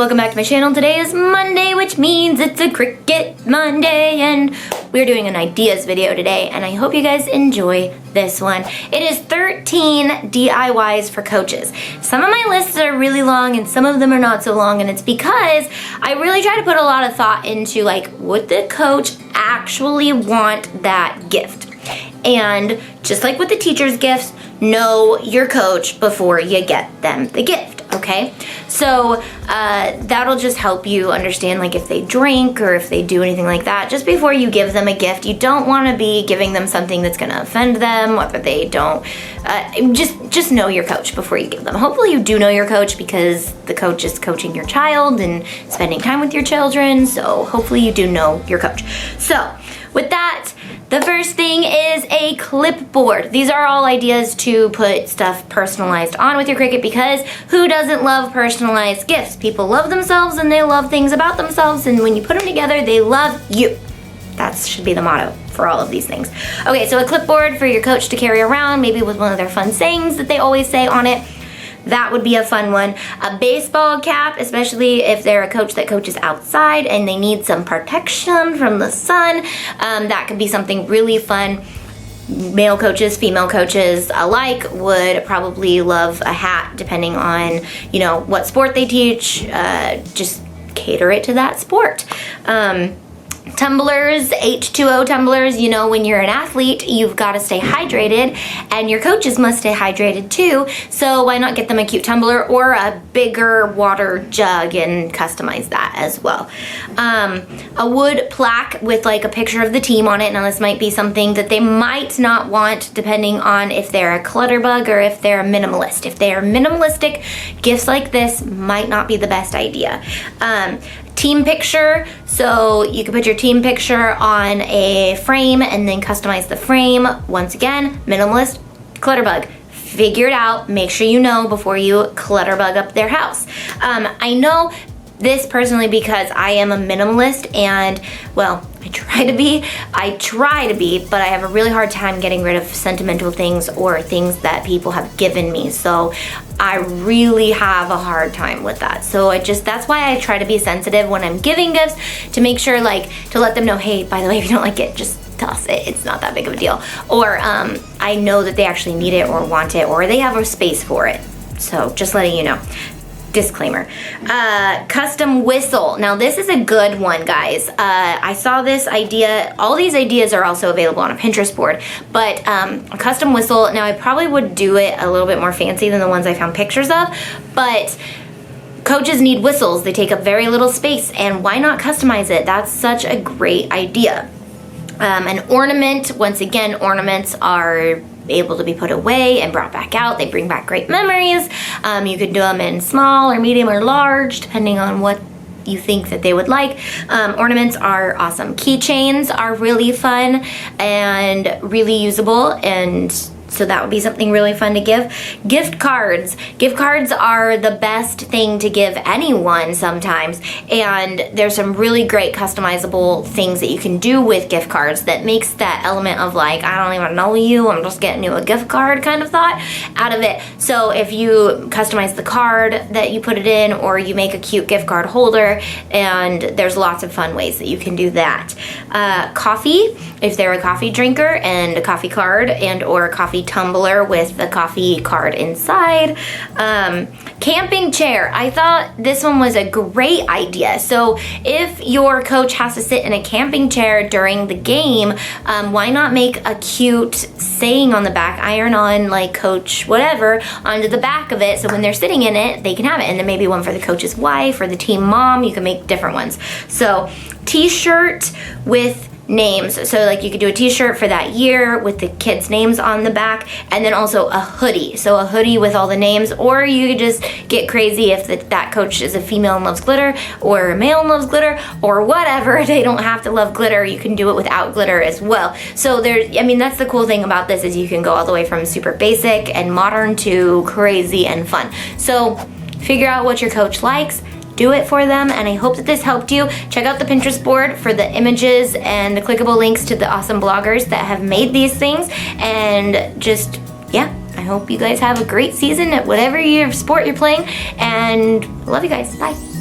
welcome back to my channel. Today is Monday, which means it's a Cricut Monday, and we're doing an ideas video today, and I hope you guys enjoy this one. It is 13 DIYs for coaches. Some of my lists are really long and some of them are not so long, and it's because I really try to put a lot of thought into, like, would the coach actually want that gift? And just like with the teacher's gifts, know your coach before you get them the gift, okay? So that'll just help you understand, like, if they drink or if they do anything like that. Just before you give them a gift, you don't want to be giving them something that's going to offend them, whether they don't. Just know your coach before you give them. Hopefully you do know your coach, because the coach is coaching your child and spending time with your children, so hopefully you do know your coach. So with that, the first thing is a clipboard. These are all ideas to put stuff personalized on with your Cricut, because who doesn't love personalized gifts? People love themselves and they love things about themselves, and when you put them together, they love you. That should be the motto for all of these things. Okay, so a clipboard for your coach to carry around, maybe with one of their fun sayings that they always say on it. That would be a fun one. A baseball cap, especially if they're a coach that coaches outside and they need some protection from the sun. That could be something really fun. Male coaches, female coaches alike would probably love a hat, depending on, you know, what sport they teach. Just cater it to that sport. Tumblers, H2O tumblers. You know, when you're an athlete, you've got to stay hydrated, and your coaches must stay hydrated too, so why not get them a cute tumbler or a bigger water jug and customize that as well. A wood plaque with, like, a picture of the team on it. Now, this might be something that they might not want, depending on if they're a clutter bug or if they're a minimalist. If they are minimalistic, gifts like this might not be the best idea. Team picture, so you can put your team picture on a frame and then customize the frame. Once again, minimalist, clutterbug. Figure it out, make sure you know before you clutterbug up their house. I know this personally because I am a minimalist, and, well, I try to be, but I have a really hard time getting rid of sentimental things or things that people have given me. So I really have a hard time with that. So that's why I try to be sensitive when I'm giving gifts, to make sure, like, to let them know, hey, by the way, if you don't like it, just toss it. It's not that big of a deal. Or I know that they actually need it or want it, or they have a space for it. So just letting you know. Disclaimer. Custom whistle. Now, this is a good one, guys. I saw this idea. All these ideas are also available on a Pinterest board, but a custom whistle. Now, I probably would do it a little bit more fancy than the ones I found pictures of, but coaches need whistles. They take up very little space, and why not customize it? That's such a great idea. An ornament. Once again, ornaments are able to be put away and brought back out. They bring back great memories. You could do them in small or medium or large, depending on what you think that they would like. Ornaments are awesome. Keychains are really fun and really usable, and so that would be something really fun to give. Gift cards. Gift cards are the best thing to give anyone sometimes, and there's some really great customizable things that you can do with gift cards that makes that element of, like, I don't even know you, I'm just getting you a gift card kind of thought out of it. So if you customize the card that you put it in, or you make a cute gift card holder, and there's lots of fun ways that you can do that. Coffee, if they're a coffee drinker, and a coffee card and or a coffee tumbler with the coffee card inside. Camping chair. I thought this one was a great idea. So if your coach has to sit in a camping chair during the game, why not make a cute saying on the back, iron on, like, coach whatever, onto the back of it, so when they're sitting in it, they can have it. And then maybe one for the coach's wife or the team mom. You can make different ones. So t-shirt with names. So, like, you could do a t-shirt for that year with the kids' names on the back, and then also a hoodie. So a hoodie with all the names, or you could just get crazy if that coach is a female and loves glitter, or a male and loves glitter, or whatever. They don't have to love glitter. You can do it without glitter as well. So that's the cool thing about this, is you can go all the way from super basic and modern to crazy and fun. So figure out what your coach likes, do it for them, and I hope that this helped you. Check out the Pinterest board for the images and the clickable links to the awesome bloggers that have made these things, and just, yeah, I hope you guys have a great season at whatever sport you're playing, and love you guys. Bye.